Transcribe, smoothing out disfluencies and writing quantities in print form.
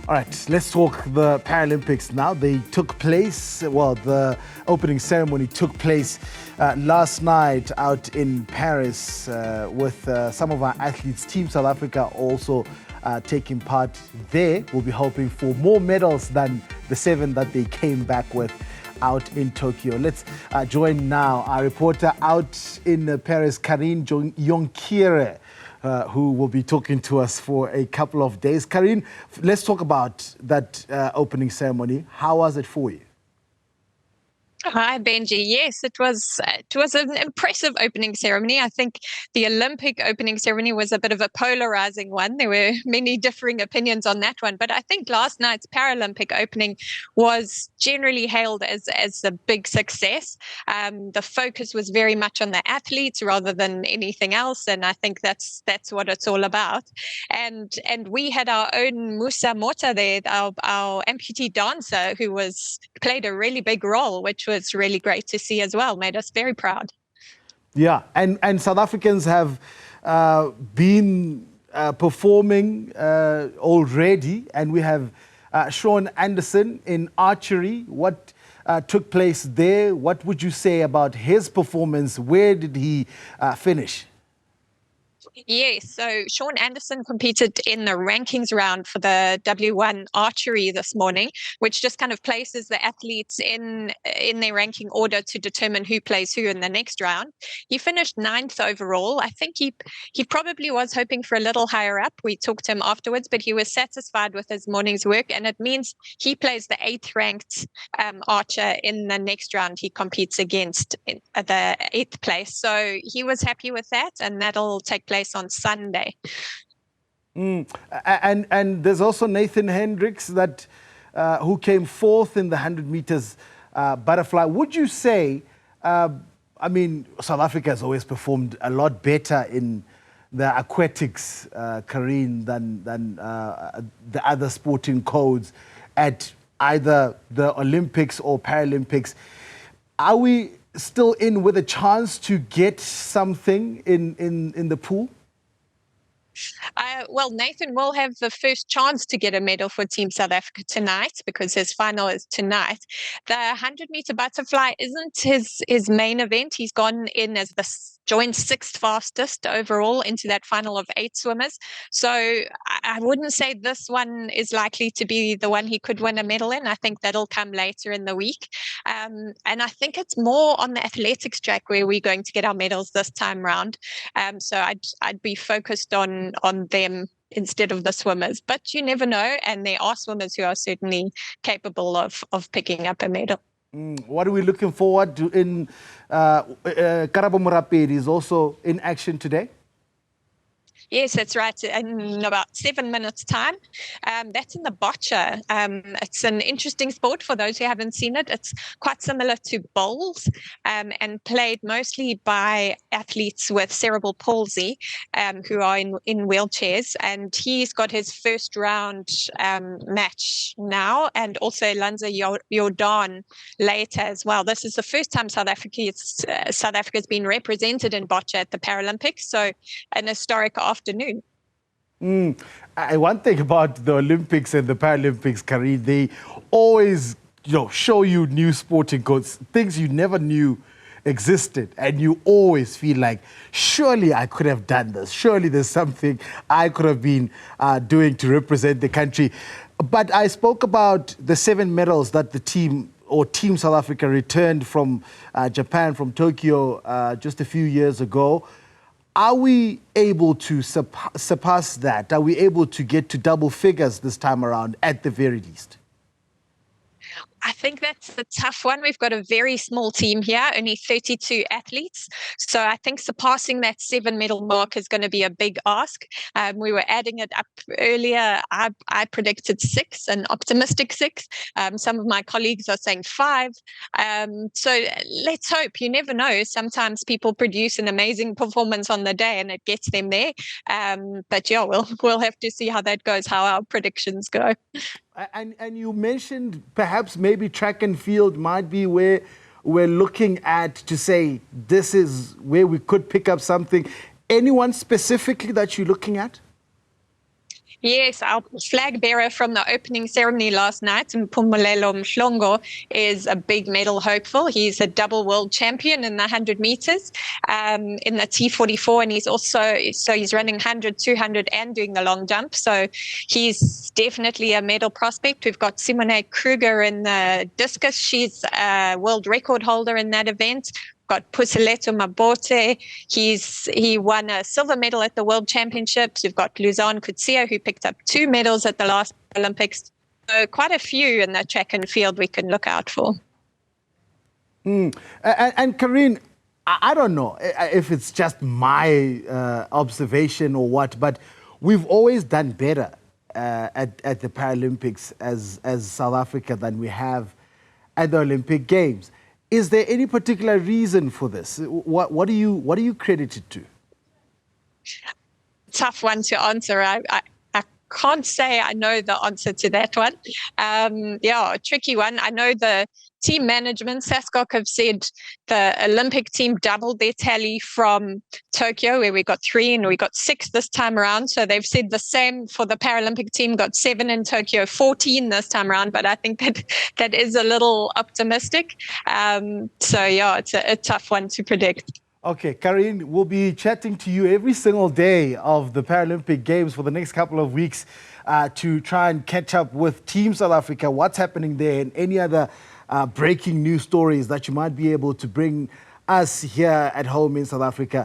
All right, let's talk the Paralympics now. They took place, well, the opening ceremony took place last night out in Paris with some of our athletes. Team South Africa also taking part there. We'll be hoping for more medals than the 7 that they came back with out in Tokyo. Let's join now our reporter out in Paris, Karien Jonckheere, who will be talking to us for a couple of days. Karien, let's talk about that opening ceremony. How was it for you? Hi, Benji. Yes, it was an impressive opening ceremony. I think the Olympic opening ceremony was a bit of a polarizing one. There were many differing opinions on that one, but I think last night's Paralympic opening was generally hailed as a big success. The focus was very much on the athletes rather than anything else, and I think that's what it's all about. And we had our own Musa Mota there, our amputee dancer, who played a really big role, which was really great to see as well. Made us very proud. Yeah, and South Africans have been performing already, and we have Shaun Anderson in archery. What took place there? What would you say about his performance? Where did he finish? Yes, so Shaun Anderson competed in the rankings round for the W1 archery this morning, which just kind of places the athletes in their ranking order to determine who plays who in the next round. He finished 9th overall. I think he probably was hoping for a little higher up. We talked to him afterwards, but he was satisfied with his morning's work, and it means he plays the 8th ranked archer in the next round he competes against the 8th place. So he was happy with that, and that'll take place on Sunday. And there's also Nathan Hendricks that who came 4th in the 100 meters butterfly. Would you say, I mean, South Africa has always performed a lot better in the aquatics, Karien, than the other sporting codes at either the Olympics or Paralympics. Are we still in with a chance to get something in the pool? Well, Nathan will have the first chance to get a medal for Team South Africa tonight because his final is tonight. The 100-meter butterfly isn't his main event. He's gone in as the joint 6th fastest overall into that final of 8 swimmers. So I wouldn't say this one is likely to be the one he could win a medal in. I think that'll come later in the week. And I think it's more on the athletics track where we're going to get our medals this time round. So I'd be focused on them instead of the swimmers. But you never know, and there are swimmers who are certainly capable of picking up a medal. What are we looking forward to in Karabo Morapedi is also in action today? Yes, that's right. In about 7 minutes' time. That's in the boccia. It's an interesting sport for those who haven't seen it. It's quite similar to bowls and played mostly by athletes with cerebral palsy who are in wheelchairs. And he's got his first round match now, and also Lanza Jordan later as well. This is the first time South Africa's been represented in boccia at the Paralympics, so an historic afternoon. One thing about the Olympics and the Paralympics, Karien, they always, show you new sporting codes, things you never knew existed, and you always feel like, surely I could have done this. Surely there's something I could have been doing to represent the country. But I spoke about the 7 medals that the Team South Africa returned from Japan, from Tokyo, just a few years ago. Are we able to surpass that? Are we able to get to double figures this time around at the very least? I think that's the tough one. We've got a very small team here, only 32 athletes. So I think surpassing that 7-medal mark is going to be a big ask. We were adding it up earlier. I predicted 6, an optimistic 6. Some of my colleagues are saying 5. So let's hope. You never know. Sometimes people produce an amazing performance on the day and it gets them there. But yeah, we'll have to see how that goes, how our predictions go. And you mentioned perhaps maybe track and field might be where we're looking at to say this is where we could pick up something. Anyone specifically that you're looking at? Yes, our flag bearer from the opening ceremony last night, Mpumelelo Mhlongo, is a big medal hopeful. He's a double world champion in the 100 meters in the T44, and he's running 100, 200, and doing the long jump. So he's definitely a medal prospect. We've got Simone Kruger in the discus. She's a world record holder in that event. Got Pusileto Mabote. He won a silver medal at the World Championships. We've got Luzanne Kutsia, who picked up 2 medals at the last Olympics. So quite a few in the track and field we can look out for. And Karien, I don't know if it's just my observation or what, but we've always done better at the Paralympics as South Africa than we have at the Olympic Games. Is there any particular reason for this? What do you credit it to? Tough one to answer. I can't say I know the answer to that one. A tricky one. I know the team management, SASCOC, have said the Olympic team doubled their tally from Tokyo, where we got 3 and we got 6 this time around. So they've said the same for the Paralympic team, got 7 in Tokyo, 14 this time around. But I think that is a little optimistic. It's a tough one to predict. Okay, Karien, we'll be chatting to you every single day of the Paralympic Games for the next couple of weeks to try and catch up with Team South Africa, what's happening there, and any other breaking news stories that you might be able to bring us here at home in South Africa.